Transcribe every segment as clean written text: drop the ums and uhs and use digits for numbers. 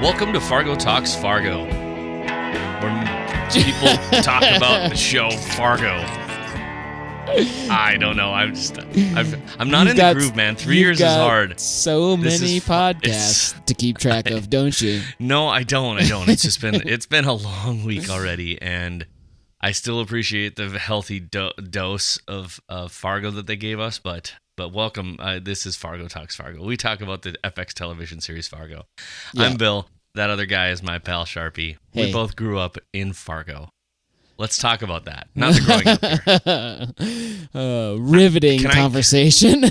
Welcome to Fargo Talks Fargo, where people talk about the show Fargo. I don't know. I'm not in the groove, man. 3 years is hard. So many podcasts to keep track of, don't you? No, I don't. It's been a long week already, and I still appreciate the healthy dose of Fargo that they gave us, but welcome. This is Fargo Talks Fargo. We talk about the FX television series Fargo. Yeah. I'm Bill. That other guy is my pal Charpie. Hey. We both grew up in Fargo. Let's talk about that. Not the growing up here. Riveting conversation.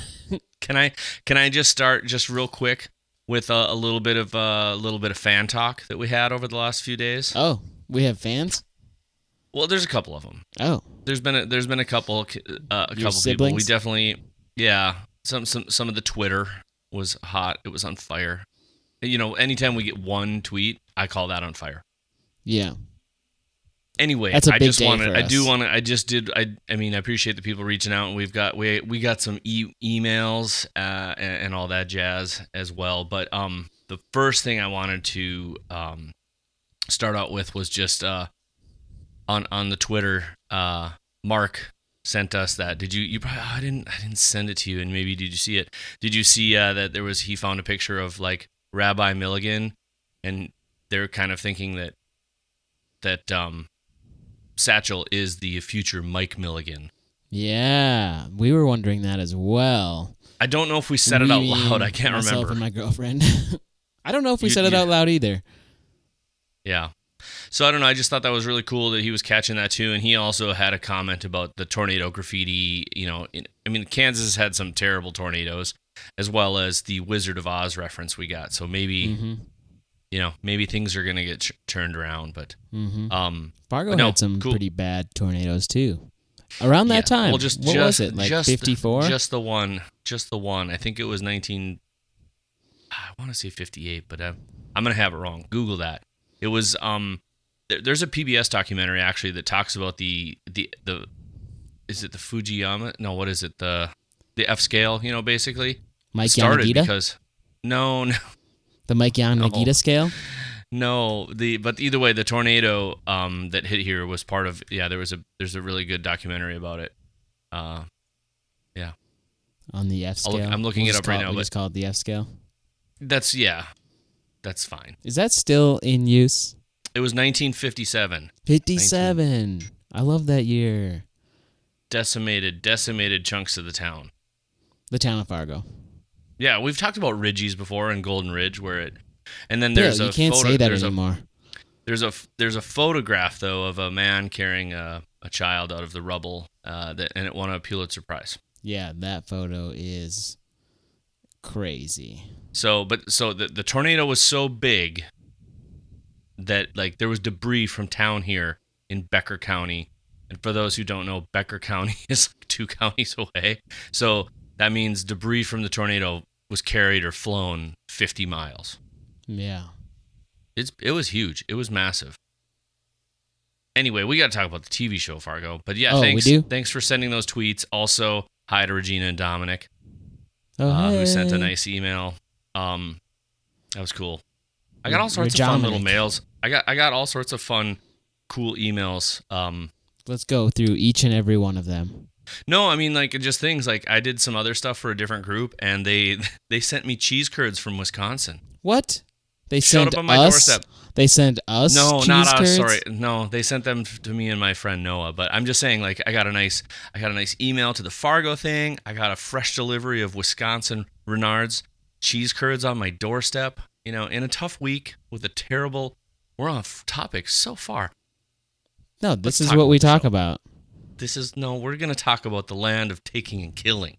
Can I just start just real quick with a little bit of fan talk that we had over the last few days? Oh, we have fans? Well, there's a couple of them. Oh, there's been a couple couple siblings? people. We definitely, yeah. Some of the Twitter was hot. It was on fire. You know, anytime we get one tweet, I call that on fire. Yeah. Anyway, that's a big day for us. I mean, I appreciate the people reaching out, and we got some emails and all that jazz as well. But the first thing I wanted to start out with was just on the Twitter. Mark sent us that. Did you probably? I didn't send it to you, and maybe did you see it? Did you see that he found a picture of like Rabbi Milligan, and they're kind of thinking that Satchel is the future Mike Milligan. Yeah, we were wondering that as well. I don't know if we said it out loud. I can't remember. Myself and my girlfriend. I don't know if we said it out loud either. Yeah. So I don't know. I just thought that was really cool that he was catching that too, and he also had a comment about the tornado graffiti. You know, Kansas had some terrible tornadoes, as well as the Wizard of Oz reference we got. So maybe, maybe things are gonna get turned around. But Fargo had some pretty bad tornadoes too. Around that time, well, what was it, like 54? Just the one. I think it was 19. I want to say 58, but I'm gonna have it wrong. Google that. It was there's a PBS documentary actually that talks about the is it the Fujiyama? No, what is it? The F scale, basically. Mike started Yanagita? Because no. The Mike Yanagita scale? No, but either way, the tornado that hit here was part of. Yeah, there's a really good documentary about it. Yeah. On the F scale. I'm looking it up right now. We just call it the F scale. That's fine. Is that still in use? It was 1957. 57. I love that year. Decimated chunks of the town. The town of Fargo. Yeah, we've talked about Ridges before and Golden Ridge and then you can't say that anymore. There's a photograph though of a man carrying a child out of the rubble and it won a Pulitzer Prize. Yeah, that photo is crazy. So the tornado was so big that like there was debris from town here in Becker County. And for those who don't know, Becker County is like 2 counties away. So that means debris from the tornado was carried or flown 50 miles. Yeah. It was huge. It was massive. Anyway, we got to talk about the TV show Fargo. But yeah, thanks for sending those tweets. Also, hi to Regina and Dominic, who sent a nice email. That was cool. I got all sorts of fun little mails. I got all sorts of fun, cool emails. Let's go through each and every one of them. No, I mean like just things like I did some other stuff for a different group, and they sent me cheese curds from Wisconsin. What? They showed up on my doorstep. They sent us. No, cheese not us. curds? Sorry, no. They sent them to me and my friend Noah. But I'm just saying, like I got a nice email to the Fargo thing. I got a fresh delivery of Wisconsin Renard's cheese curds on my doorstep. In a tough week with a terrible. We're off topic so far. No, this is what we talk about. We're going to talk about the land of taking and killing.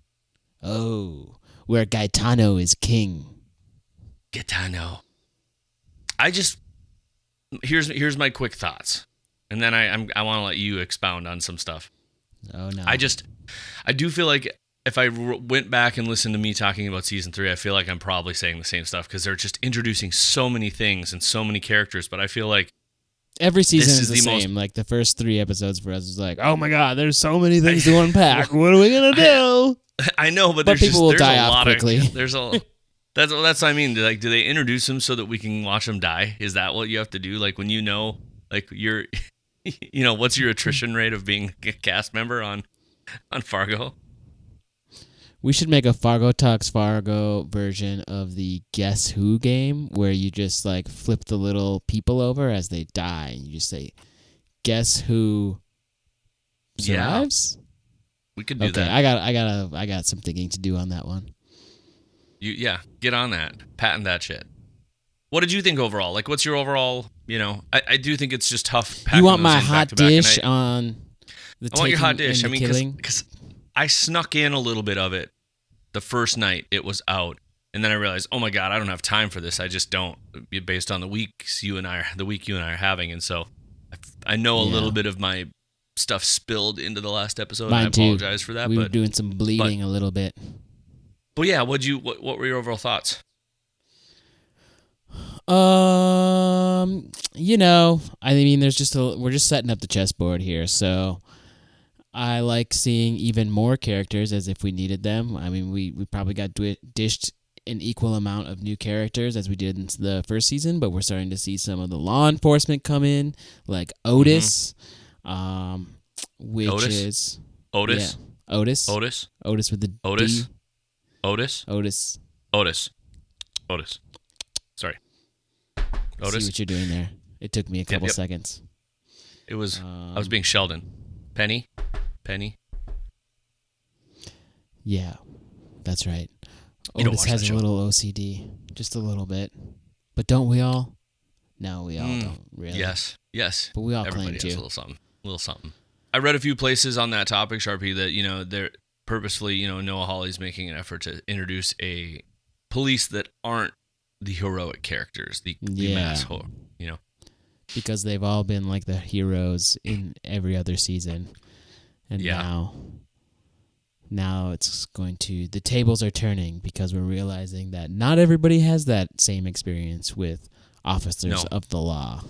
Oh, where Gaetano is king. Gaetano. Here's my quick thoughts. And then I want to let you expound on some stuff. Oh, no. I do feel like if I went back and listened to me talking about season 3, I feel like I'm probably saying the same stuff because they're just introducing so many things and so many characters. But I feel like every season is the same. Like the first 3 episodes for us is like, oh my god, there's so many things to unpack. What are we gonna do? I know, but people will die off quickly. That's what I mean. Like, do they introduce them so that we can watch them die? Is that what you have to do? Like, when like you're, what's your attrition rate of being a cast member on Fargo? We should make a Fargo Talks Fargo version of the Guess Who game where you just like flip the little people over as they die and you just say, "Guess who survives?" Yeah, we could do that. I got some thinking to do on that one. Get on that. Patent that shit. What did you think overall? Like, what's your overall? I do think it's just tough. You want my hot dish on the I want your hot dish. I mean, because I snuck in a little bit of it the first night it was out, and then I realized, oh my god, I don't have time for this. I just don't, based on the week you and I are having, and so I know a little bit of my stuff spilled into the last episode. Mine and I apologize for that. We were doing some bleeding a little bit. But yeah, what were your overall thoughts? I mean, we're just setting up the chessboard here, so I like seeing even more characters as if we needed them. I mean, we probably got dished an equal amount of new characters as we did in the first season, but we're starting to see some of the law enforcement come in, like Otis, which Otis? is Otis. Yeah, Otis. Otis. Otis with the Otis. D. Otis. Otis. Otis. Otis. Sorry. Otis. See what you're doing there. It took me a couple seconds. It was I was being Sheldon. Penny. Yeah, that's right. You don't Otis watch has that a show. little OCD, just a little bit. But don't we all? No, we all don't really. Yes. But we all Everybody claim has to. a little something. I read a few places on that topic, Charpie, that they're purposefully, Noah Hawley's making an effort to introduce a police that aren't the heroic characters, the mass horror, Because they've all been like the heroes in every other season. And now it's the tables are turning because we're realizing that not everybody has that same experience with officers of the law.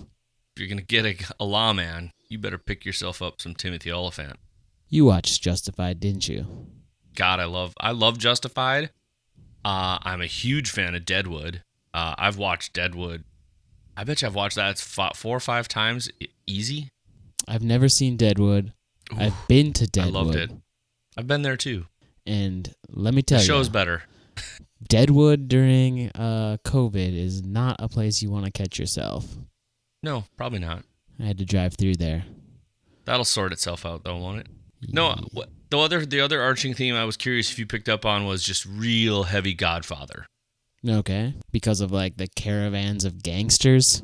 If you're going to get a lawman, you better pick yourself up some Timothy Oliphant. You watched Justified, didn't you? God, I love Justified. I'm a huge fan of Deadwood. I've watched Deadwood. I bet you I've watched that 4 or 5 times easy. I've never seen Deadwood. Ooh, I've been to Deadwood. I loved it. I've been there too. And let me tell you, the show's better. Deadwood during COVID is not a place you want to catch yourself. No, probably not. I had to drive through there. That'll sort itself out, though, won't it? No, the other arching theme I was curious if you picked up on was just real heavy Godfather. Okay, because of like the caravans of gangsters.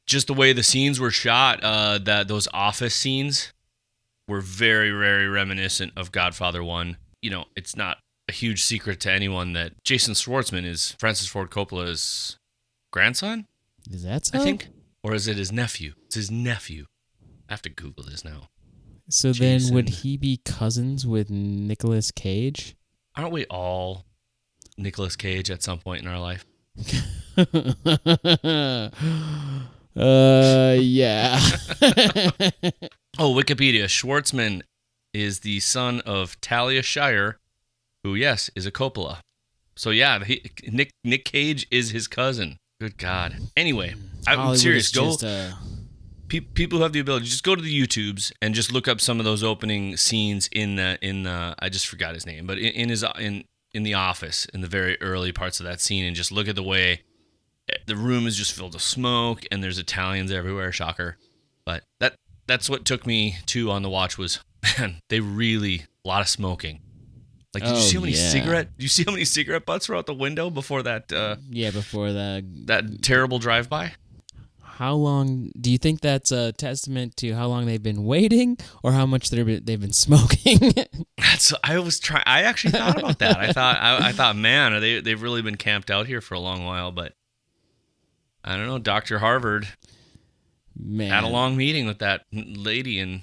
Just the way the scenes were shot, those office scenes were very, very reminiscent of Godfather 1. It's not a huge secret to anyone that Jason Schwartzman is Francis Ford Coppola's grandson. Is that so? I think, or is it his nephew? It's his nephew. I have to Google this now. So Jason. Then would he be cousins with Nicolas Cage? Aren't we all Nicolas Cage at some point in our life? Yeah. Oh, Wikipedia. Schwartzman is the son of Talia Shire, who, yes, is a Coppola. So, yeah, Nick Cage is his cousin. Good God. Anyway, I'm serious. People who have the ability, just go to the YouTubes and just look up some of those opening scenes in I just forgot his name, but in the office, in the very early parts of that scene, and just look at the way the room is just filled with smoke and there's Italians everywhere. Shocker. But that's what took me to on the watch was, man, they really, a lot of smoking. Like, did you see how many cigarette butts were out the window before that? Before that terrible drive-by. How long do you think that's a testament to how long they've been waiting, or how much they've been smoking? I actually thought about that. I thought, man, they've really been camped out here for a long while. But I don't know. Dr. Harvard had a long meeting with that lady, and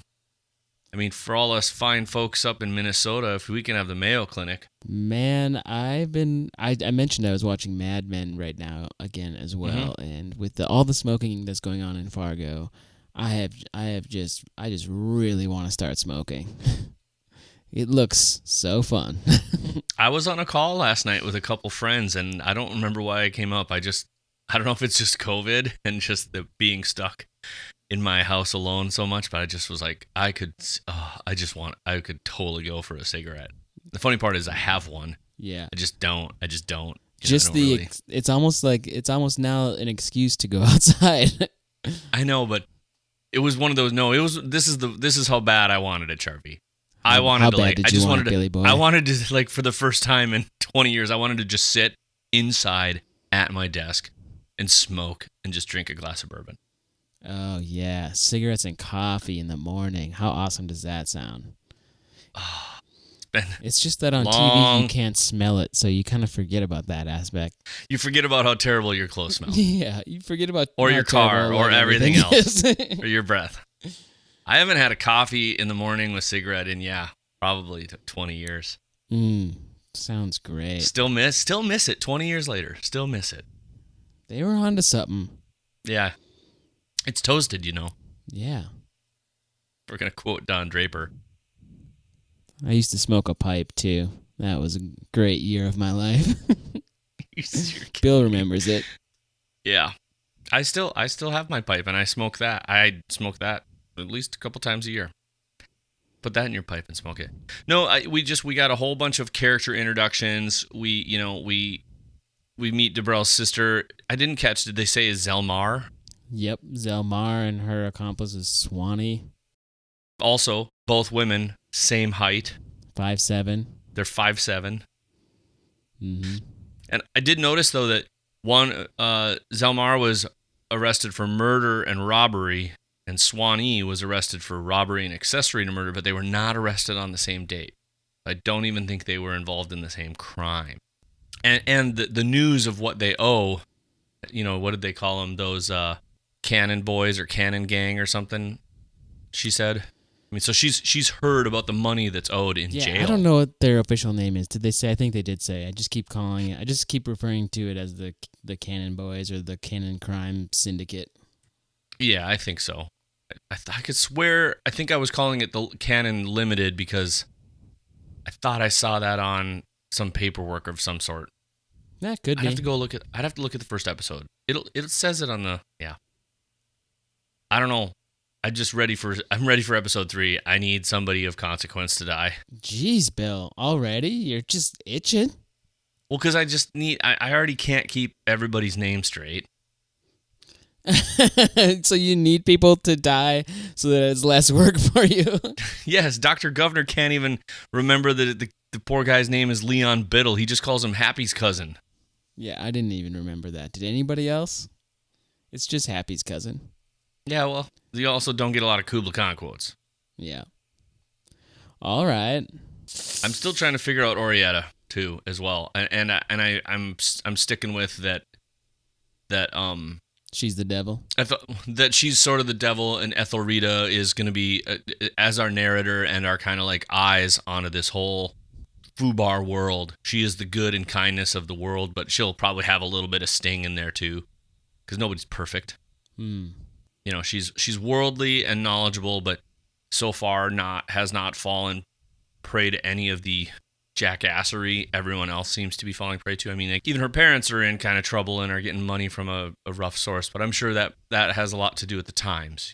I mean, for all us fine folks up in Minnesota, if we can have the Mayo Clinic. Man, I mentioned I was watching Mad Men right now again as well, and with all the smoking that's going on in Fargo, I just really want to start smoking. It looks so fun. I was on a call last night with a couple friends, and I don't remember why it came up. I don't know if it's just COVID and just the being stuck in my house alone so much, but I just was like, I could totally go for a cigarette. The funny part is I have one. Yeah. I just don't. It's almost now an excuse to go outside. I know, but it was one of those. No, this is how bad I wanted it, Charpie. I wanted to Billy Boy? I wanted to, like, for the first time in 20 years, I wanted to just sit inside at my desk and smoke and just drink a glass of bourbon. Oh yeah, cigarettes and coffee in the morning. How awesome does that sound? It's just that on TV you can't smell it, so you kind of forget about that aspect. You forget about how terrible your clothes smell. Yeah, you forget about or your car or everything else or your breath. I haven't had a coffee in the morning with cigarette in probably 20 years. Sounds great. Still miss it 20 years later. Still miss it. They were onto something. Yeah. It's toasted, Yeah. We're going to quote Don Draper. I used to smoke a pipe too. That was a great year of my life. Bill remembers it. Yeah. I still have my pipe, and I smoke that. I smoke that at least a couple times a year. Put that in your pipe and smoke it. No, we got a whole bunch of character introductions. We meet DeBrell's sister. I didn't catch, did they say is Zelmar? Yep, Zelmar and her accomplice is Swanee. Also, both women, same height. 5'7". They're 5'7". Mm-hmm. And I did notice, though, that one, Zelmar was arrested for murder and robbery, and Swanee was arrested for robbery and accessory to murder, but they were not arrested on the same date. I don't even think they were involved in the same crime. And the news of what they owe, what did they call them? Those Cannon Boys or Cannon Gang or something, she said. I mean, so she's heard about the money that's owed in jail. I don't know what their official name is. Did they say? I think they did say. I just keep referring to it as the Cannon Boys or the Cannon Crime Syndicate. Yeah, I think so. I could swear, I think I was calling it the Cannon Limited because I thought I saw that on some paperwork of some sort. That could be. I'd have to look at the first episode. It says it on the, yeah. I don't know. I'm ready for episode 3. I need somebody of consequence to die. Jeez, Bill, already? You're just itching? Well, because I already can't keep everybody's name straight. So you need people to die so that it's less work for you. Yes, Dr. Governor can't even remember that the poor guy's name is Leon Biddle. He just calls him Happy's cousin. Yeah, I didn't even remember that. Did anybody else? It's just Happy's cousin. Yeah, well, you also don't get a lot of Kubla Khan quotes. Yeah. All right. I'm still trying to figure out Oraetta too, as well, and I'm sticking with that. She's the devil. I thought that she's sort of the devil, and Ethelrita is going to be as our narrator and our kind of like eyes onto this whole foobar world. She is the good and kindness of the world, but she'll probably have a little bit of sting in there too, because nobody's perfect. She's worldly and knowledgeable, but so far has not fallen prey to any of the jackassery everyone else seems to be falling prey to. I mean, even her parents are in kind of trouble and are getting money from a rough source, but I'm sure that has a lot to do with the times.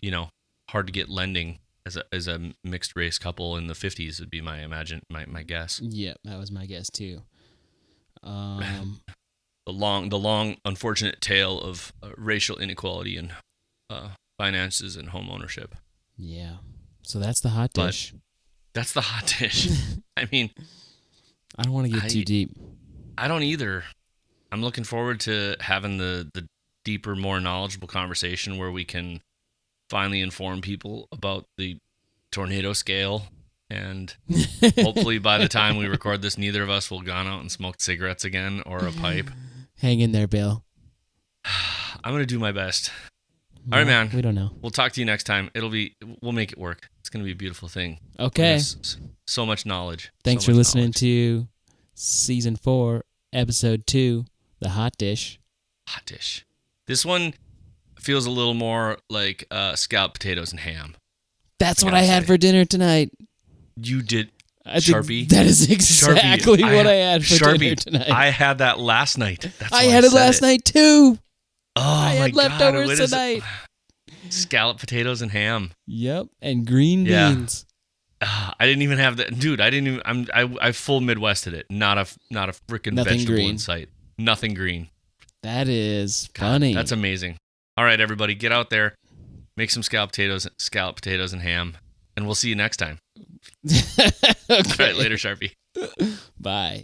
Hard to get lending as a mixed race couple in the 50s would be my guess. Yeah, that was my guess too. The long unfortunate tale of racial inequality and finances and home ownership. Yeah. So that's the hot dish. That's the hot dish. I mean, I don't want to get too deep. I don't either. I'm looking forward to having the deeper, more knowledgeable conversation where we can finally inform people about the tornado scale. And hopefully by the time we record this, neither of us will have gone out and smoked cigarettes again or a pipe. Hang in there, Bill. I'm going to do my best. All right, man. We don't know. We'll talk to you next time. We'll make it work. It's going to be a beautiful thing. Okay. So much knowledge. Thanks for listening to Season 4, Episode 2, The Hot Dish. Hot dish. This one feels a little more like scalloped potatoes and ham. That's what I had for dinner tonight. You did. Sharpie. That is exactly Sharpie, what I had for Sharpie, dinner tonight. I had that last night. That's I why had it said last night too. Oh I my had God, leftovers what is it? tonight. Scalloped potatoes and ham. Yep, and green Yeah. beans. I didn't even have that, dude. I didn't even. I full Midwested it. Not a freaking Nothing vegetable green. in sight. Nothing green. That is God, funny. That's amazing. All right, everybody, get out there, make some scalloped potatoes and ham, and we'll see you next time. Okay. All right, later, Sharpie. Bye.